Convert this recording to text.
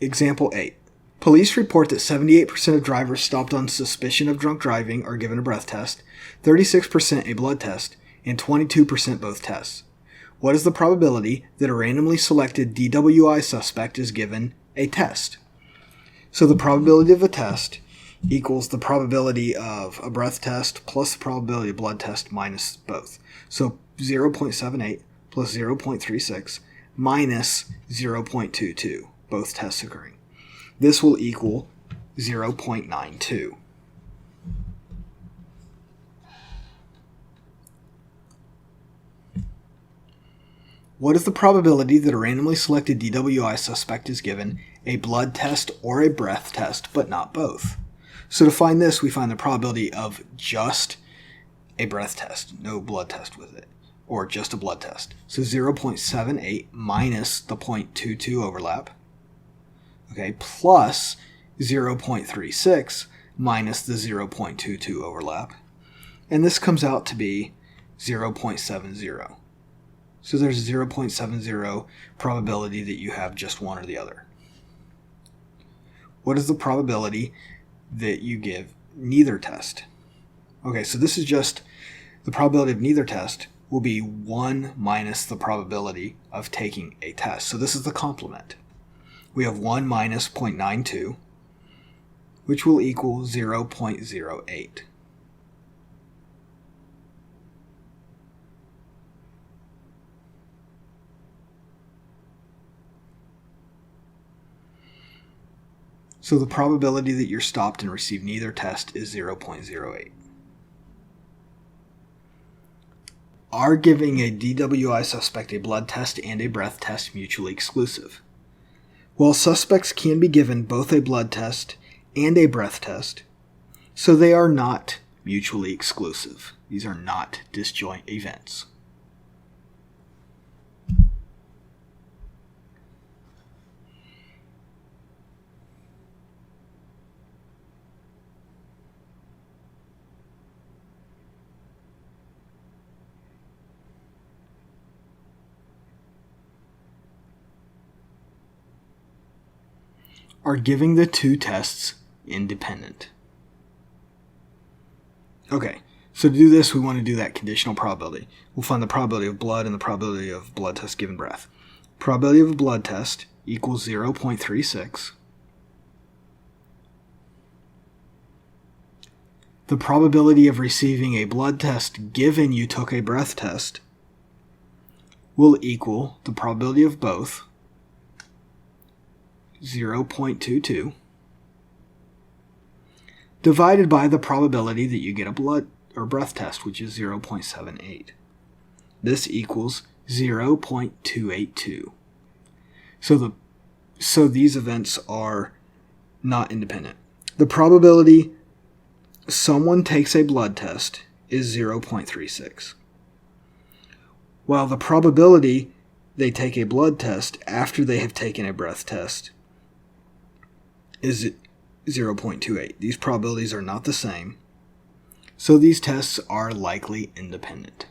Example 8. Police report that 78% of drivers stopped on suspicion of drunk driving are given a breath test, 36% a blood test, and 22% both tests. What is the probability that a randomly selected DWI suspect is given a test? So the probability of a test equals the probability of a breath test plus the probability of blood test minus both. So 0.78 plus 0.36 minus 0.22, both tests occurring. This will equal 0.92. What is the probability that a randomly selected DWI suspect is given a blood test or a breath test, but not both? So to find this, we find the probability of just a breath test, no blood test with it, or just a blood test. So 0.78 minus the 0.22 overlap, okay, plus 0.36 minus the 0.22 overlap. And this comes out to be 0.70. So there's a 0.70 probability that you have just one or the other. What is the probability that you give neither test? Okay, so this is just the probability of neither test will be 1 minus the probability of taking a test. So this is the complement. We have 1 minus 0.92, which will equal 0.08. So the probability that you're stopped and receive neither test is 0.08. Are giving a DWI suspect a blood test and a breath test mutually exclusive? Well, suspects can be given both a blood test and a breath test, so they are not mutually exclusive. These are not disjoint events. Are giving the two tests independent? Okay, so to do this, we want to do that conditional probability. We'll find the probability of blood and the probability of blood test given breath. Probability of a blood test equals 0.36. The probability of receiving a blood test given you took a breath test will equal the probability of both, 0.22, divided by the probability that you get a blood or breath test, which is 0.78. This equals 0.282. So these events are not independent. The probability someone takes a blood test is 0.36, while the probability they take a blood test after they have taken a breath test is 0.28. These probabilities are not the same, so these tests are likely independent.